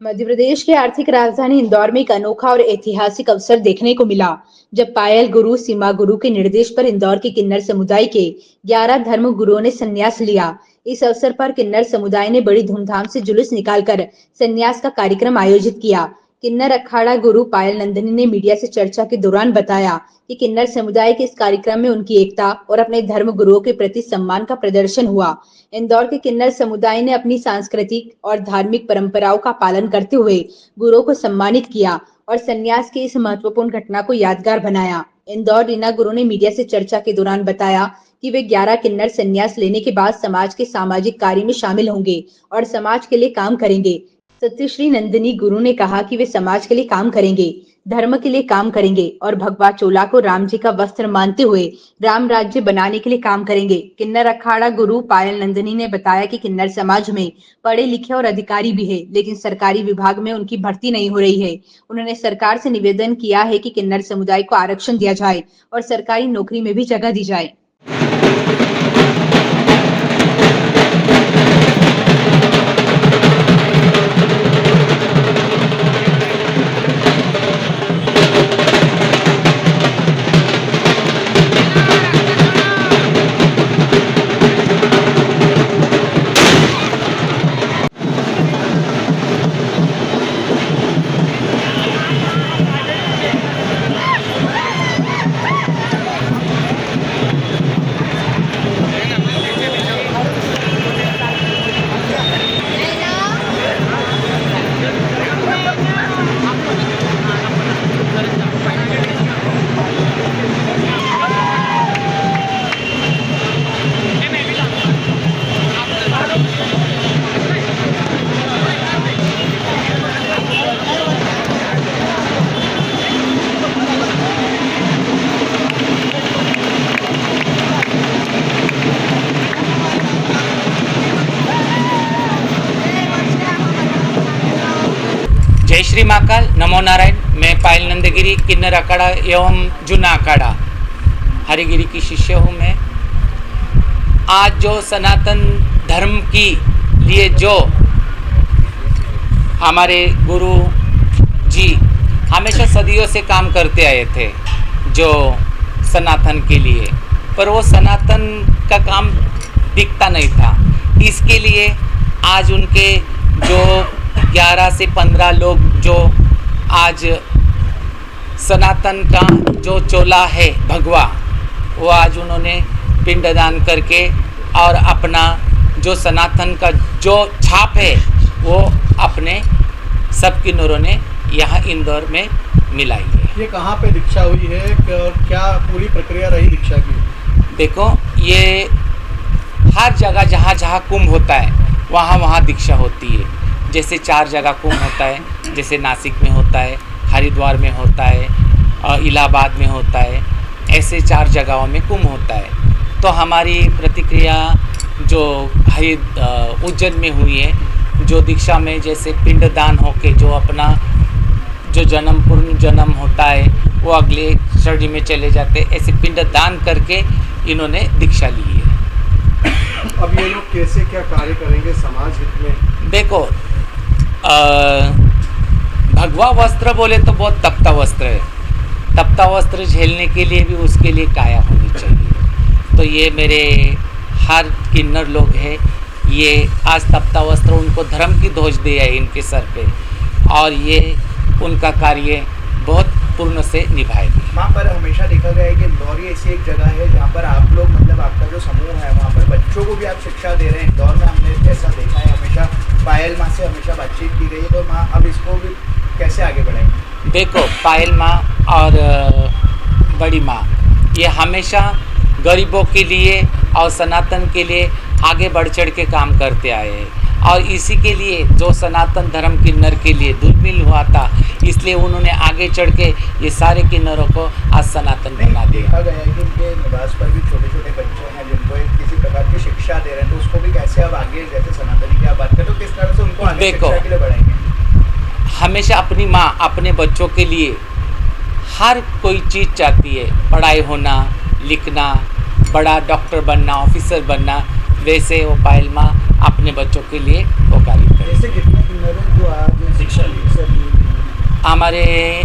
मध्य प्रदेश की आर्थिक राजधानी इंदौर में एक अनोखा और ऐतिहासिक अवसर देखने को मिला, जब पायल गुरु सीमा गुरु के निर्देश पर इंदौर के किन्नर समुदाय के 11 धर्म गुरुओं ने संन्यास लिया। इस अवसर पर किन्नर समुदाय ने बड़ी धूमधाम से जुलूस निकालकर संन्यास का कार्यक्रम आयोजित किया। किन्नर अखाड़ा गुरु पायल नंदनी ने मीडिया से चर्चा के दौरान बताया कि किन्नर समुदाय के इस कार्यक्रम में उनकी एकता और अपने धर्म गुरुओं के प्रति सम्मान का प्रदर्शन हुआ। इंदौर के किन्नर समुदाय ने अपनी सांस्कृतिक और धार्मिक परंपराओं का पालन करते हुए गुरुओं को सम्मानित किया और संन्यास की इस महत्वपूर्ण घटना को यादगार बनाया। इंदौर रीना गुरु ने मीडिया से चर्चा के दौरान बताया कि वे 11 किन्नर संन्यास लेने के बाद समाज के सामाजिक कार्य में शामिल होंगे और समाज के लिए काम करेंगे। सत्यश्री नंदिनी गुरु ने कहा कि वे समाज के लिए काम करेंगे, धर्म के लिए काम करेंगे और भगवा चोला को राम जी का वस्त्र मानते हुए राम राज्य बनाने के लिए काम करेंगे। किन्नर अखाड़ा गुरु पायल नंदिनी ने बताया कि किन्नर समाज में पढ़े लिखे और अधिकारी भी है, लेकिन सरकारी विभाग में उनकी भर्ती नहीं हो रही है। उन्होंने सरकार से निवेदन किया है कि किन्नर समुदाय को आरक्षण दिया जाए और सरकारी नौकरी में भी जगह दी जाए। जय श्री महाकाल, नमो नारायण। मैं पायल नंदगिरी किन्नर अखाड़ा एवं जूना अखाड़ा हरिगिरी की शिष्य हूँ मैं। आज जो सनातन धर्म की लिए जो हमारे गुरु जी हमेशा सदियों से काम करते आए थे जो सनातन के लिए, पर वो सनातन का काम दिखता नहीं था। इसके लिए आज उनके जो 11 से 15 लोग जो आज सनातन का जो चोला है भगवा, वो आज उन्होंने पिंडदान करके और अपना जो सनातन का जो छाप है वो अपने सब किन्नरों ने यहाँ इंदौर में मिलाई है। ये कहाँ पे दीक्षा हुई है और क्या पूरी प्रक्रिया रही दीक्षा की? देखो, ये हर जगह जहाँ जहाँ कुंभ होता है वहाँ वहाँ दीक्षा होती है। जैसे 4 जगह कुंभ होता है, जैसे नासिक में होता है, हरिद्वार में होता है, इलाहाबाद में होता है, ऐसे 4 जगहों में कुंभ होता है। तो हमारी प्रतिक्रिया जो उज्जैन में हुई है, जो दीक्षा में जैसे पिंडदान होके जो अपना जो जन्म पूर्ण जन्म होता है वो अगले श्रेणी में चले जाते, ऐसे पिंडदान करके इन्होंने दीक्षा ली है। अब ये लोग कैसे क्या कार्य करेंगे समाज हित में? देखो, भगवा वस्त्र बोले तो बहुत तपता वस्त्र है। तपता वस्त्र झेलने के लिए भी उसके लिए काया होनी चाहिए। तो ये मेरे हर किन्नर लोग हैं, ये आज तपता वस्त्र उनको धर्म की ध्वज दिया है इनके सर पे, और ये उनका कार्य बहुत पूर्ण से निभाएंगे। वहाँ पर हमेशा देखा गया है कि इंदौर ही ऐसी एक जगह है जहाँ पर आप लोग मतलब आपका जो समूह है वहाँ पर बच्चों को भी आप शिक्षा दे रहे हैं। इंदौर में हमने ऐसा देखा है, हमेशा पायल माँ से हमेशा बातचीत की गई है, तो माँ अब इसको भी कैसे आगे बढ़ाएंगे? देखो, पायल माँ और बड़ी माँ ये हमेशा गरीबों के लिए और सनातन के लिए आगे बढ़ चढ़ के काम करते आए हैं, और इसी के लिए जो सनातन धर्म किन्नर के लिए दुर्मिल हुआ था, इसलिए उन्होंने आगे चढ़ के ये सारे किन्नरों को आज सनातन बना दिया। देखा गया है कि उनके निवास पर भी छोटे छोटे बच्चे हैं जिनको एक किसी प्रकार की शिक्षा दे रहे हैं, तो उसको भी कैसे अब आगे, जैसे सनातनी की आप बात करें, तो किस तरह से उनको आगे शिक्षा के लिए बढ़ाएंगे? हमेशा अपनी माँ अपने बच्चों के लिए हर कोई चीज़ चाहती है, पढ़ाई होना, लिखना, बड़ा डॉक्टर बनना, ऑफिसर बनना, वैसे वो पायल माँ अपने बच्चों के लिए वो कार्य करे। जैसे कितने किन्नरों को आज शिक्षा हमारे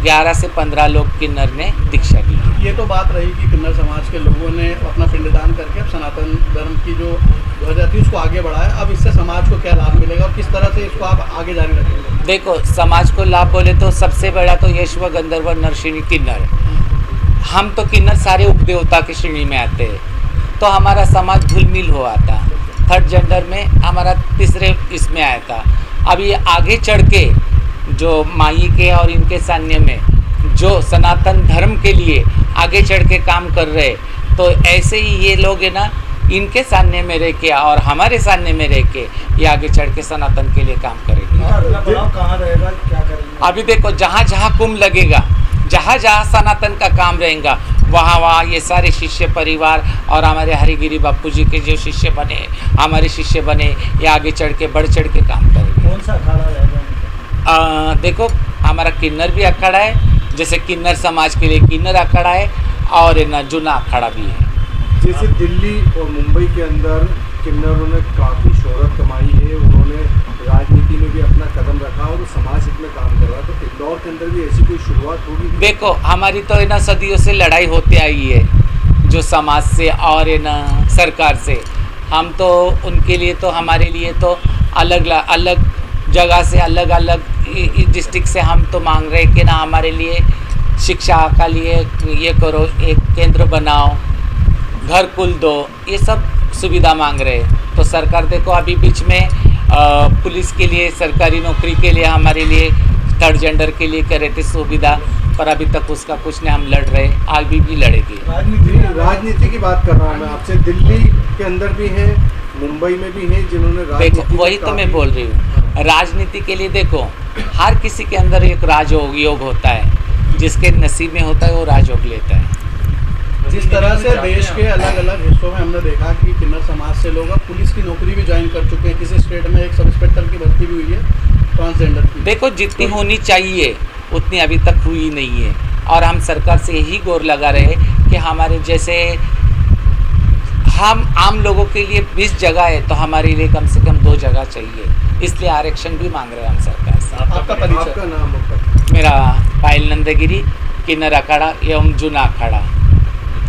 11 से 15 लोग किन्नर ने दीक्षा ली। ये तो बात रही कि किन्नर समाज के लोगों ने अपना पिंडदान करके अब सनातन धर्म की जो ध्वजा थी उसको आगे बढ़ाया। अब इससे समाज को क्या लाभ मिलेगा और किस तरह से इसको आप आगे जारी रखेंगे? देखो, समाज को लाभ बोले तो सबसे बड़ा तो यश्व गंधर्व नरसिंह किन्नर। हम तो किन्नर सारे उपदेवता की श्रेणी में आते हैं, तो हमारा समाज धुलमिल हुआ था। थर्ड जेंडर में हमारा तीसरे इसमें आया था। अब ये आगे चढ़ के जो माई के और इनके सान्य में जो सनातन धर्म के लिए आगे चढ़ के काम कर रहे, तो ऐसे ही ये लोग है ना, इनके सामने में रह के और हमारे सामने में रह के ये आगे चढ़ के सनातन के लिए काम करेंगे। कहाँ रहेगा, क्या करेंगे? अभी देखो, जहाँ जहाँ कुंभ लगेगा, जहाँ जहाँ सनातन का काम रहेगा, वहाँ वहाँ ये सारे शिष्य परिवार और हमारे हरिगिरी बापू जी के जो शिष्य बने, हमारे शिष्य बने, ये आगे चढ़ के बढ़ चढ़ के काम करेंगे। कौन सा अखाड़ा रहेगा? देखो, हमारा किन्नर भी अखाड़ा है, जैसे किन्नर समाज के लिए किन्नर अखाड़ा है और न जूना अखाड़ा भी है। जैसे दिल्ली और मुंबई के अंदर किन्नरों ने काफ़ी शोहरत कमाई है, उन्होंने राजनीति में भी अपना कदम रखा और समाज हित में काम कर रहा, तो इंदौर के अंदर भी ऐसी कोई शुरुआत होगी? देखो, हमारी तो है ना सदियों से लड़ाई होती आई है जो समाज से और है ना सरकार से। हम तो उनके लिए तो हमारे लिए तो अलग अलग जगह से अलग अलग डिस्ट्रिक्ट से हम तो मांग रहे कि ना हमारे लिए शिक्षा का लिए ये करो, एक केंद्र बनाओ, घर कुल दो, ये सब सुविधा मांग रहे। तो सरकार देखो, अभी बीच में पुलिस के लिए, सरकारी नौकरी के लिए हमारे लिए थर्ड जेंडर के लिए कर रहे थे सुविधा, पर अभी तक उसका कुछ नहीं। हम लड़ रहे, आगे भी लड़ेंगे। राजनीति की बात कर रहा हूँ मैं आपसे। दिल्ली के अंदर भी है, मुंबई में भी है जिन्होंने देखो, वही तो मैं बोल रही हूँ। राजनीति के लिए देखो, हर किसी के अंदर एक राजयोग होता है, जिसके नसीब में होता है वो राजयोग लेता है। जिस तरह से देश के अलग अलग हिस्सों में हमने देखा कि किन्नर समाज से लोग अब पुलिस की नौकरी भी ज्वाइन कर चुके हैं। किसी स्टेट में एक सब इंस्पेक्टर की भर्ती भी हुई है ट्रांसजेंडर की। देखो, जितनी होनी चाहिए उतनी अभी तक हुई नहीं है, और हम सरकार से यही गौर लगा रहे हैं कि हमारे जैसे हम आम लोगों के लिए 20 जगह है, तो हमारे लिए कम से कम 2 जगह चाहिए, इसलिए आरक्षण भी मांग रहे हैं हम सरकार से। आपका परिचय? आपका नाम होगा? मेरा पायल नंदगिरी, किन्नर अखाड़ा एवं जूना अखाड़ा।